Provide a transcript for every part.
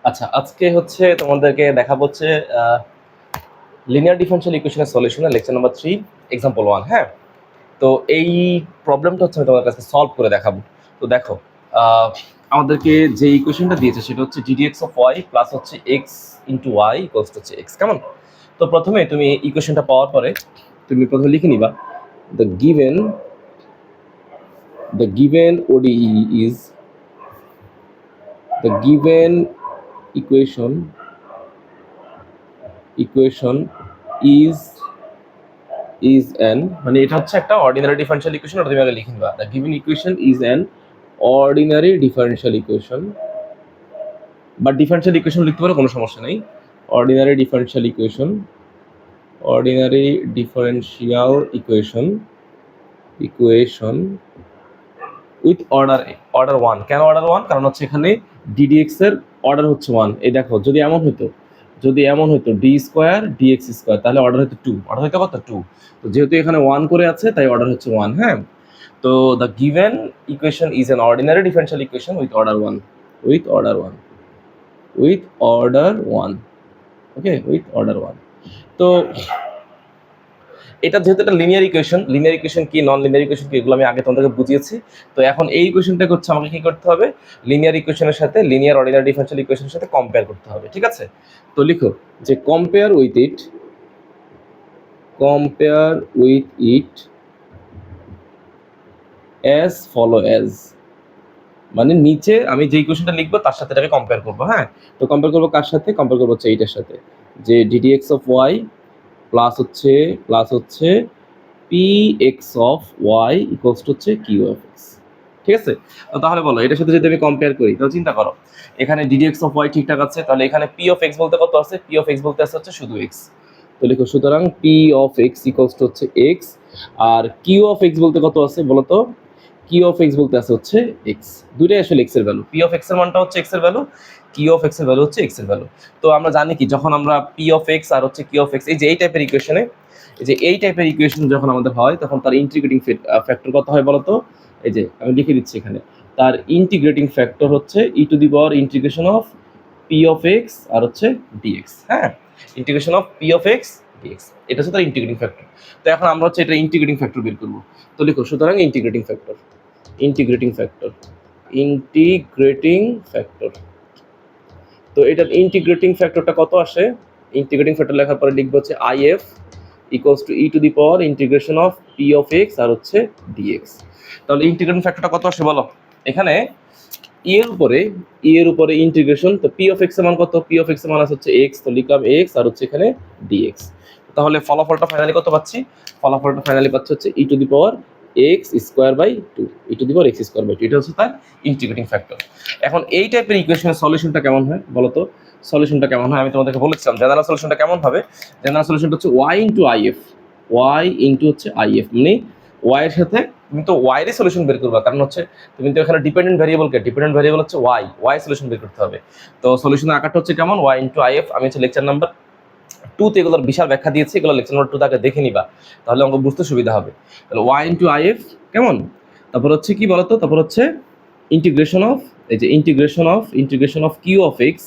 আচ্ছা, আজকে হচ্ছে তোমাদেরকে দেখাবো হচ্ছে লিনিয়ার ডিফারেনশিয়াল ইকুয়েশনের সলিউশনের লেকচার নাম্বার 3 এক্সাম্পল 1। হ্যাঁ, তো এই প্রবলেমটা হচ্ছে আমি তোমাদের কাছে সলভ করে দেখাবো। তো দেখো, আমাদেরকে যে ইকুয়েশনটা দিয়েছে সেটা হচ্ছে ddx অফ y প্লাস হচ্ছে x into y equals to হচ্ছে x। কেমন? তো প্রথমে তুমি ইকুয়েশনটা পাওয়ার পরে তুমি প্রথমে লিখে নিবা the given ODE is the given equation is an, মানে এটা হচ্ছে একটা অর্ডিনারি ডিফারেনশিয়াল ইকুয়েশন। ওটা তুমি আগে লিখে নিবা। The given equation is an ordinary differential equation, বা ডিফারেনশিয়াল ইকুয়েশন লিখতে পারো, কোনো সমস্যা নেই। Ordinary differential equation with order 1। কেন অর্ডার 1? কারণ হচ্ছে এখানে ddx এর অর্ডার হচ্ছে 1। এই দেখো, যদি এমন হতো d স্কোয়ার dx স্কোয়ার, তাহলে অর্ডার হতো 2। অর্ডার হতো কত? 2। তো যেহেতু এখানে 1 করে আছে তাই অর্ডার হচ্ছে 1। হ্যাঁ, তো the given equation is an ordinary differential equation with order 1। তো এটা যেহেতু একটা লিনিয়ার ইকুয়েশন কি, নন লিনিয়ার ইকুয়েশন কি, এগুলো আমি আগে তোমাদেরকে বুঝিয়েছি। তো এখন এই ইকুয়েশনটাকে হচ্ছে আমাকে কি করতে হবে? লিনিয়ার ইকুয়েশনের সাথে, লিনিয়ার অর্ডিনারি ডিফারেনশিয়াল ইকুয়েশনের সাথে কম্পেয়ার করতে হবে। ঠিক আছে, তো লিখো যে compare with it as follow as, মানে নিচে আমি যে ইকুয়েশনটা লিখবো তার সাথে এটাকে কম্পেয়ার করবো। হ্যাঁ, তো কম্পেয়ার করবো কার সাথে? কম্পেয়ার করবো হচ্ছে এইটার সাথে, যে ddx অফ y প্লাস হচ্ছে px of y equals to হচ্ছে q অফ x। ঠিক আছে, তো তাহলে বলো এটার সাথে যদি আমি কম্পেয়ার করি, তাহলে চিন্তা করো এখানে ddx অফ y ঠিকঠাক আছে, তাহলে এখানে p অফ x বলতে কত আছে? p অফ x বলতে আছে হচ্ছে শুধু x। তো লিখো, সুতরাং p of x equals to হচ্ছে x, আর q অফ x বলতে কত আছে বলো তো? q অফ x বলতে আছে হচ্ছে x। দুইটাই আসলে x এর ভ্যালু। p অফ x এর মানটা হচ্ছে x এর ভ্যালু, q অফ x এর ভ্যালু হচ্ছে x এর ভ্যালু। তো আমরা জানি কি, যখন আমরা p অফ x আর হচ্ছে q অফ x, এই যে এই টাইপের ইকুয়েশন যখন আমাদের হয়, তখন তার ইন্টিগ্রেটিং ফ্যাক্টর কত হয় বলতো? এই যে আমি লিখে দিচ্ছি এখানে, তার ইন্টিগ্রেটিং ফ্যাক্টর হচ্ছে e to the power integration of p of x আর হচ্ছে ডিএক্স। হ্যাঁ, integration of p of x dx, এটা হচ্ছে তার ইন্টিগ্রেটিং ফ্যাক্টর। তো এখন আমরা হচ্ছে এটা ইন্টিগ্রেটিং ফ্যাক্টর বের করবো। তো লিখো, সুতরাং ইন্টিগ্রেটিং ফ্যাক্টর তো এটার ইন্টিগ্রেটিং ফ্যাক্টরটা কত আসে? ইন্টিগ্রেটিং ফ্যাক্টর লেখার পরে লিখবো হচ্ছে IF equals to e to the power integration of p of x আর হচ্ছে ডিএক্স। তাহলে ইন্টিগ্রেটিং ফ্যাক্টরটা কত আসে বলো? এখানে এর উপরে ইন্টিগ্রেশন, তো পি অফ এক্স এর মান কত? পি অফ এক্স এর মান হচ্ছে এক্স, তো লিখলাম এক্স আর হচ্ছে এখানে ডিএক্স। তাহলে ফলাফলটা ফাইনালি কত পাচ্ছি? ফলাফলটা ফাইনালি পাচ্ছি হচ্ছে e to the power x square by 2, e to the power x square by 2। এটা হচ্ছে তার ইন্টিগ্রেটিং ফ্যাক্টর। এখন এই টাইপের ইকুয়েশনের সলিউশনটা কেমন হয় বলো তো? সলিউশনটা কেমন হয় আমি তোমাদেরকে বলেছিলাম। জেনারেল সলিউশনটা কেমন হবে? জেনারেল সলিউশনটা হচ্ছে ওয়াই ইন্টু হচ্ছে আইএফ, মানে ওয়াই এর সাথে তুমি তো ওয়াই এর সলিউশন বের করবা, কারণ হচ্ছে তুমি তো এখানে ডিপেন্ডেন্ট ভ্যারিয়েবল হচ্ছে ওয়াই সলিউশন বের করতে হবে। তো সলিউশনের আকারটা হচ্ছে কেমন? Y into IF. আমি হচ্ছে লেকচার নাম্বার 2 তে এগুলোর বিশাল ব্যাখ্যা দিয়েছি, এগুলো লেকচার নাম্বার 2 তে আগে দেখে নিবা, তাহলে অঙ্ক বুঝতে সুবিধা হবে। তাহলে ওয়াই ইন্টু আইএফ কেমন, তারপর হচ্ছে কি বলতো, তারপর হচ্ছে integration of q of x,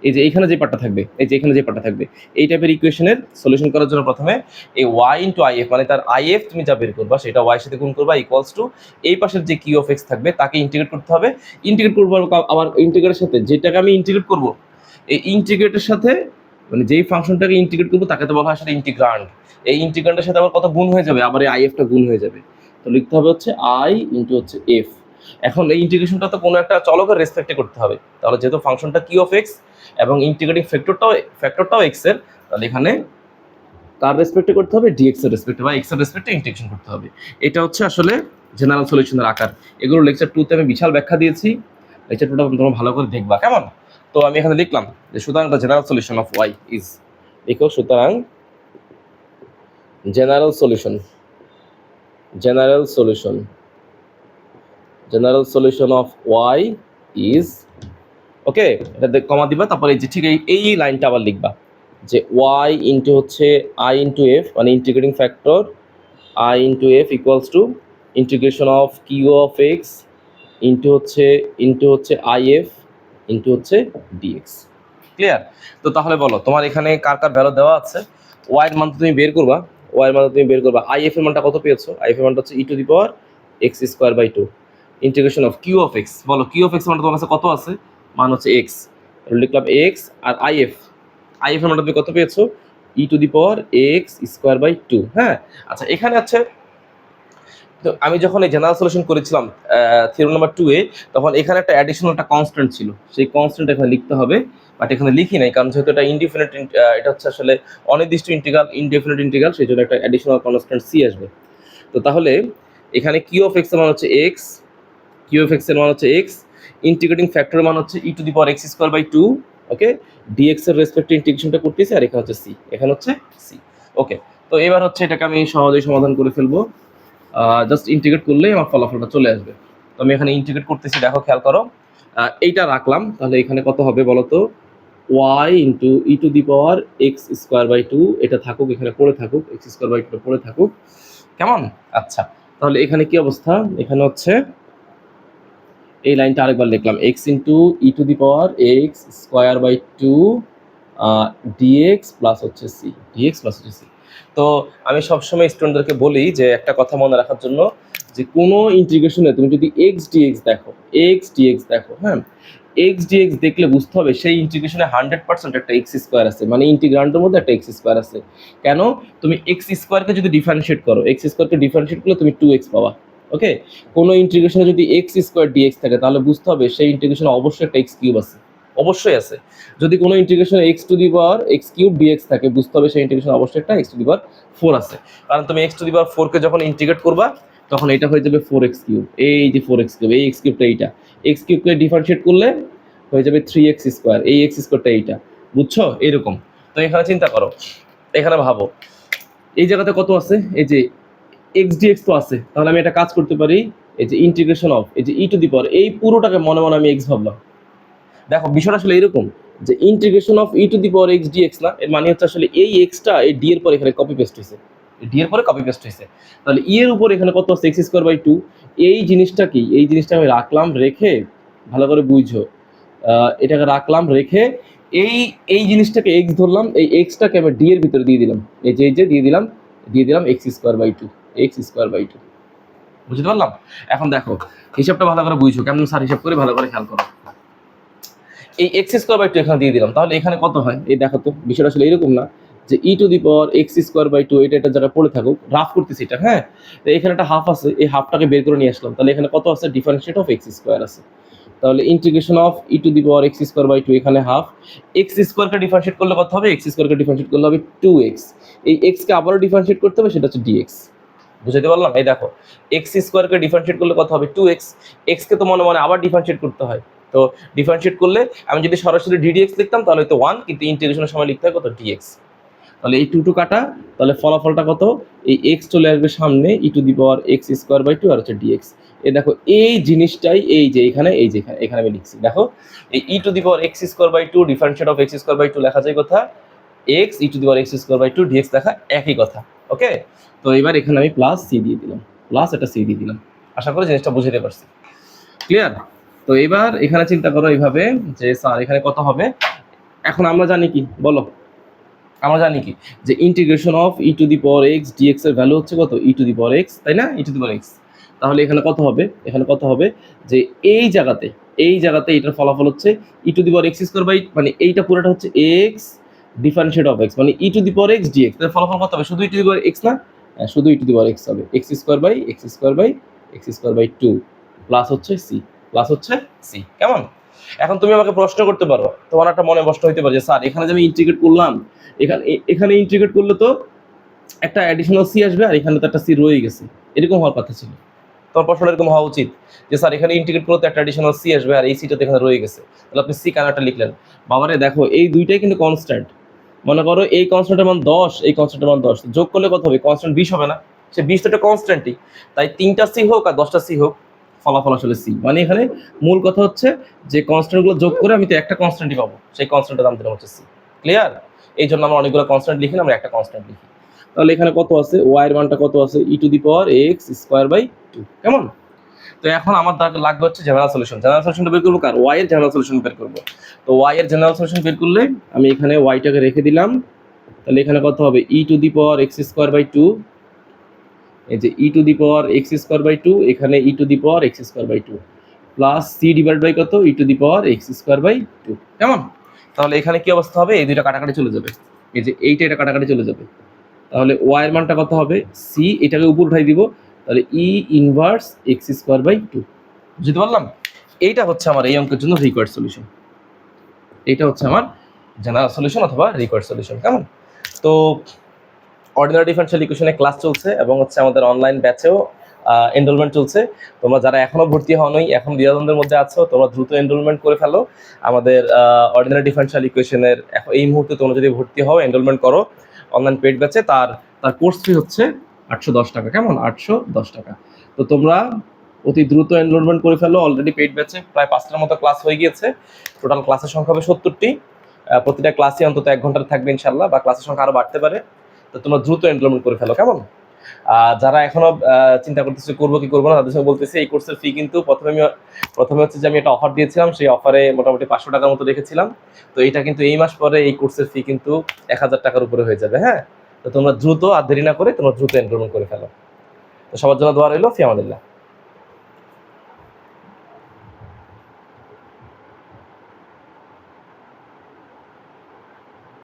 এই যে এখানে যে পার্টটা থাকবে, এই টাইপের ইকুয়েশনের সলিউশন করার জন্য প্রথমে এই ওয়াই ইন্টু আইএফ, মানে তার আইএফ তুমি যা বের করবা সেটা ওয়াই সাথে গুণ করবা, ইকুয়ালস টু এই পাশের যে কিউ অফ এক্স থাকবে তাকে ইন্টিগ্রেট করতে হবে। ইন্টিগ্রেট করবো আবার ইন্টিগ্রেটের সাথে যেটাকে আমি ইন্টিগ্রেট করবো, এই ইন্টিগ্রেটের সাথে মানে যেই ফাংশনটাকে ইন্টিগ্রেট করবো তাকে তো বলা হয় সেটা ইন্টিগ্রান্ড। এই ইন্টিগ্রান্ডের সাথে আবার কত গুণ হয়ে যাবে? আবার এই আইএফটা গুণ হয়ে যাবে। তো লিখতে হবে হচ্ছে আই ইন্টু হচ্ছে এফ। এখন এই ইন্টিগ্রেশনটা তো কোনো একটা চলকের রেসপেক্টে করতে হবে, তাহলে যেহেতু ফাংশনটা কিউ অফ এক্স এবং ইন্টিগ্রেটিং ফ্যাক্টরটাও এক্স এর, তাহলে এখানে কার রেসপেক্টে করতে হবে? ডিএক্স এর রেসপেক্টে বা এক্স এর রেসপেক্টে ইন্টিগ্রেশন করতে হবে। এটা হচ্ছে আসলে জেনারেল সলিউশনের আকার। এগুলো লেকচার 2 তে আমি বিশাল ব্যাখ্যা দিয়েছি, লেকচার 2টা তোমরা ভালো করে দেখবা, কেমন? তো আমি এখানে লিখলাম যে সুতরাং the general solution of y is, দেখো সুতরাং general solution of y is, okay, এটা কমা দিবা, তারপরে যে ঠিক এই লাইনটা আবার লিখবা যে ওয়াই ইন্টু হচ্ছে আই ইন্টু এফ, মানে integrating factor I into F equals to integration of q of x into হচ্ছে আই এফ ইন্টু হচ্ছে ডিএক্স। ক্লিয়ার? তো তাহলে বলো তোমার এখানে কার কার ভ্যালু দেওয়া আছে, ওয়াই এর মান তুমি বের করবা, ওয়াই এর মান তুমি বের করবা, আই এফ এর মানটা কত পেয়েছো, আই এফ এর মানটা হচ্ছে e to the power x square by two integration of q of x, বলো কিউ অফ এক্স মানটা তোমার কাছে কত আছে, মান হচ্ছে এক্স, লিখলাম এক্স, আর আই এফ এর মানটা তুমি কত পেয়েছো, e to the power x square by two. হ্যাঁ, আচ্ছা এখানে আছে, তো আমি যখন এই জেনারেল সলিউশন করেছিলাম থিওরেম নাম্বার 2 এ, তখন এখানে একটা অ্যাডিশনাল একটা কনস্ট্যান্ট ছিল, সেই কনস্ট্যান্ট এখানে লিখতে হবে, বাট এখানে লিখি নাই কারণ যেহেতু এটা ইনডিফিনিট, এটা হচ্ছে আসলে অনির্দিষ্ট ইন্টিগ্রাল, ইনডেফিনিট ইন্টিগ্রাল, সেই জন্য একটা অ্যাডিশনাল কনস্ট্যান্ট সি আসবে। তো তাহলে এখানে কিউ অফ এক্স এর মান হচ্ছে এক্স, কিউ অফ এক্স এর মান হচ্ছে এক্স, ইন্টিগ্রেটিং ফ্যাক্টরের মান হচ্ছে e to the power x square by two, okay, dx এর রেসপেক্টে ইন্টিগ্রেশনটা করতেছি, আর এখানে হচ্ছে সি, এখানে হচ্ছে সি। ওকে, তো এবার হচ্ছে এটাকে আমি সহজেই সমাধান করে ফেলবো, জাস্ট ইন্টিগ্রেট করলেই আমার ফলাফলটা চলে আসবে। তো আমি এখানে ইন্টিগ্রেট করতেছি, দেখো খেয়াল করো, এইটা রাখলাম, তাহলে এখানে কত হবে বলো তো, y into e to the power x square by two, এটা থাকুক, এখানে পড়ে থাকুক, এক্স স্কোয়ার বাই টুটা পড়ে থাকুক, কেমন? আচ্ছা, তাহলে এখানে কি অবস্থা, এখানে হচ্ছে এই লাইনটা আরেকবার লিখলাম, x into e to the power x square by two dx plus হচ্ছে সি, ডিএক্স প্লাস হচ্ছে সি। তো আমি সবসময় স্টুডেন্টদেরকে বলি যে একটা কথা মনে রাখার জন্য, যে কোনো ইন্টিগ্রেশনে তুমি যদি এক্স ডিএক্স দেখো, এক্স ডিএক্স দেখো, হ্যাঁ, এক্স ডিএক্স দেখলে বুঝতে হবে সেই ইন্টিগ্রেশনে 100% একটা এক্স স্কোয়ার আছে, মানে ইন্টিগ্রান্ডের মধ্যে একটা এক্স স্কোয়ার আছে। কেন? তুমি এক্স স্কোয়ারকে যদি ডিফারেন্সিয়েট করো, এক্স স্কোয়ারকে ডিফারেন্সিয়েট করলে তুমি 2x পাবা। ওকে, কোনো ইন্টিগ্রেশনে যদি এক্স স্কোয়ার ডিএক্স থাকে তাহলে বুঝতে হবে সেই ইন্টিগ্রেশনে অবশ্যই একটা এক্স কিউব আছে, অবশ্যই আছে। যদি কোনো ইন্টিগ্রেশনে x to the power x cube dx থাকে, বুঝতে হবে সেই ইন্টিগ্রেশনে অবশ্যই একটা এক্স টু দি পাওয়ার 4 আছে, কারণ তুমি এক্স টু দি পাওয়ার 4কে যখন ইন্টিগ্রেট করবা তখন এটা হয়ে যাবে 4x কিউব, এই যে 4x কিউব, এই এক্স কিউবটা এইটা, এক্স কিউবকে ডিফারেন্সিয়েট করলে হয়ে যাবে 3x স্কোয়ার, এই এক্স স্কোয়ারটা এইটা, বুঝছো? এরকম। তো এখানে চিন্তা করো, এখানে ভাবো এই জায়গাতে কত আছে, এই যে এক্স ডিএক্স তো আছে, তাহলে আমি একটা কাজ করতে পারি, এই যে ইন্টিগ্রেশন অফ এই যে ই টু দি পাওয়ার, এই পুরোটাকে মনে মনে আমি এক্স ভাবলাম। দেখো বিষয়টা আসলে এরকম, যে integration of e to the power x dx না, এর মানে হচ্ছে আসলে এই এক্সটা এই ডি এর পর এখানে কপি পেস্ট হয়েছে, ডি এর পরে কপি পেস্ট হয়েছে, তাহলে ই এর উপর এখানে কত আছে, এক্স স্কোয়ার বাই টু। এই জিনিসটা কি, এই জিনিসটা আমি রাখলাম, রেখে ভালো করে বুঝো, এটাকে রাখলাম, রেখে এই এই জিনিসটাকে এক্স ধরলাম, এই এক্সটাকে আমি ডি এর ভিতরে দিয়ে দিলাম, এই যে দিয়ে দিলাম x square by two, x square by two. বুঝতে পারলাম? এখন দেখো হিসাবটা ভালো করে বুঝো, কেমন স্যার হিসাব করে ভালো করে খেয়াল করো, এই এক্স স্কোয়ার বাই টু এখানে দিয়ে দিলাম, তাহলে এখানে কত হয়, এই দেখো তো বিষয়টা আসলে এরকম না, যে e to the power x square by two, এটা একটা জায়গায় পড়ে থাকুক, রাফ করতেছি এটা, হ্যাঁ, তো এখানে একটা হাফ আছে, এই হাফটাকে বের করে নিয়ে আসলাম, তাহলে এখানে কত আছে, ডিফারেন্সিয়েট অফ এক্স স্কোয়ার আছে, তাহলে integration of e to the power x square by two, এখানে হাফ, এক্স স্কোয়ারকে ডিফারেন্সিয়েট করলে কত হবে, এক্স স্কোয়ারকে ডিফারেন্সিয়েট করলে হবে 2x, এই এক্সকে আবারও ডিফারেন্সিয়েট করতে হবে, সেটা হচ্ছে ডিএক্স। বুঝাইতে পারলাম? এই দেখো এক্স স্কোয়ারকে ডিফারেন্সিয়েট করলে কত হবে 2x, এক্সকে তো মনে মনে আবার ডিফারেন্সিয়েট করতে হয়, তো ডিফারেন্সিয়েট করলে আমি যদি সরাসরি ডিডিএক্স লিখতাম তাহলে তো 1, কিন্তু ইন্টিগ্রেশনের সময় লিখতে হয় কত, ডিএক্স। তাহলে এই 2 কাটা, তাহলে ফলাফলটা কত, এই এক্স চলে আসবে সামনে, e to the power x square by two, আর হচ্ছে ডিএক্স। এই দেখো এই জিনিসটাই, এই যে এখানে, এই যে এখানে আমি লিখছি, দেখো এই e to the power x square by two differentiate of x square by two লেখা যায় কথা, x e to the power x square by two dx লেখা একই কথা। ওকে, তো এবার এখানে আমি প্লাস সি দিয়ে দিলাম, প্লাস এটা সি দিয়ে দিলাম, আশা করি জিনিসটা বুঝতে পারছি, ক্লিয়ার? তো এবার এখানে চিন্তা করো এইভাবে, যে স্যার এখানে কত হবে, এখন আমরা জানি কি বলো, আমরা জানি কি, যে integration of e to the power x dx এর ভ্যালু হচ্ছে কত, e to the power x, তাই না, ই টু দি পাওয়ার এক্স। তাহলে এখানে কত হবে, এখানে কত হবে, যে এই জায়গাতে, এই জায়গাতে এটার ফলাফল হচ্ছে e to the power x square by, মানে এইটা পুরোটা হচ্ছে এক্স ডিফারেন্সিয়েট অফ এক্স, মানে e to the power x dx, এর ফলাফল কত হবে, শুধু e to the power x না, শুধু e to the power x হবে, x square by x square by x square by two, plus হচ্ছে সি, প্লাস হচ্ছে সি, কেমন? এখন তুমি আমাকে প্রশ্ন করতে পারো, তোমার একটা মনে প্রশ্ন হইতে পারে যে স্যার এখানে যে আমি ইন্টিগ্রেট করলাম, এখানে ইন্টিগ্রেট করলে তো একটা অ্যাডিশনাল সি আসবে, আর এখানে তো একটা সি রয়ে গেছে, এরকম হওয়ার কথা ছিল, তোমার প্রশ্নটা এরকম হওয়া উচিত যে স্যার এখানে ইন্টিগ্রেট করলে তো একটা অ্যাডিশনাল সি আসবে, আর এই সিটা তো এখানে রয়ে গেছে, তাহলে আপনি সি কেন একটা লিখলেন? বাবারে দেখো এই দুইটাই কিন্তু কনস্ট্যান্ট, মনে করো এই কনস্ট্যান্টের মান 10, এই কনস্ট্যান্টের মান 10, যোগ করলে কত হবে, কনস্ট্যান্ট 20 হবে না, সে 20 তো একটা কনস্ট্যান্টই, তাই 3টা সি হোক আর 10টা সি হোক, ফলাফল আসলে সি, মানে এখানে মূল কথা হচ্ছে যে কনস্ট্যান্টগুলো যোগ করে আমি তো একটা কনস্ট্যান্টই পাবো, সেই কনস্ট্যান্টের দাম দিলাম হচ্ছে সি, ক্লিয়ার? এই জন্য আমরা অনেকগুলো কনস্ট্যান্ট লিখি না, আমরা একটা কনস্ট্যান্ট লিখি। তাহলে এখানে কত আছে, ওয়াই এর মানটা কত আছে, e to the power x square by two, কেমন? তো এখন আমার লাগবে হচ্ছে জেনারেল সলিউশন। জেনারেল সলিউশনটা বের করবো কার? ওয়াই এর জেনারেল সলিউশন বের করবো। তো ওয়াই এর জেনারেল সলিউশন বের করলে আমি এখানে ওয়াইটাকে রেখে দিলাম, তাহলে এখানে কত হবে e to the power x square by two, এই যে e to the power x square by two, এখানে e to the power x square by two plus c divide by কত e to the power x square by two. কেমন? তাহলে এখানে কি অবস্থা হবে? এই দুইটা কাটাকাটি চলে যাবে, এই যে এইটা এটা কাটাকাটি চলে যাবে। তাহলে ওয়াই এর মানটা কত হবে? সি, এটাকে উপর উঠাই দিব, তাহলে e inverse x square by two. বুঝতে পারলাম? এইটা হচ্ছে আমার এই অঙ্কের জন্য রিকোয়ার্ড সলিউশন। এইটা হচ্ছে আমার জেনারেল সলিউশন অথবা রিকোয়ার্ড সলিউশন। কেমন? তো অর্ডিনারি ডিফারেনশিয়াল ইকুয়েশনে ক্লাস চলছে এবং হচ্ছে আমাদের অনলাইন ব্যাচেও এনরোলমেন্ট চলছে। তোমরা যারা এখনো ভর্তি হওনি, এখন দ্বিধাদ্বন্দ্বের মধ্যে আছো, তোমরা দ্রুত এনরোলমেন্ট করে ফেলো। আমাদের অর্ডিনারি ডিফারেনশিয়াল ইকুয়েশনের এই মুহূর্তে তোমরা যদি ভর্তি হও, এনরোলমেন্ট করো অনলাইন পেইড ব্যাচে, তার কোর্স ফি হচ্ছে 810 টাকা। কেমন? 810 টাকা। তো তোমরা অতি দ্রুত এনরোলমেন্ট করে ফেলো। অলরেডি পেইড ব্যাচে প্রায় 5টার মতো ক্লাস হয়ে গিয়েছে। টোটাল ক্লাসের সংখ্যা হবে 70টি। প্রতিটা ক্লাসই অন্তত 1 ঘন্টার থাকবে ইনশাল্লাহ, বা ক্লাসের সংখ্যা আরো বাড়তে পারে। তো তোমরা দ্রুত এনরোলমেন্ট করে ফেলো। কেমন? যারা এখনো চিন্তা করতেছে করবো কি করবো না, তাদের সঙ্গে বলতেছি এই কোর্সের ফি কিন্তু প্রথমে হচ্ছে যে আমি একটা অফার দিয়েছিলাম, সেই অফারে মোটামুটি 500 টাকার মতো রেখেছিলাম। তো এটা কিন্তু এই মাস পরে এই কোর্সের ফি কিন্তু 1000 টাকার উপরে হয়ে যাবে। হ্যাঁ, তো তোমরা দ্রুত আর দেরি না করে তোমরা দ্রুত এনরোলমেন্ট করে ফেলো। তো সবার জন্য দোয়া রইল। ফি আমানিল্লাহ।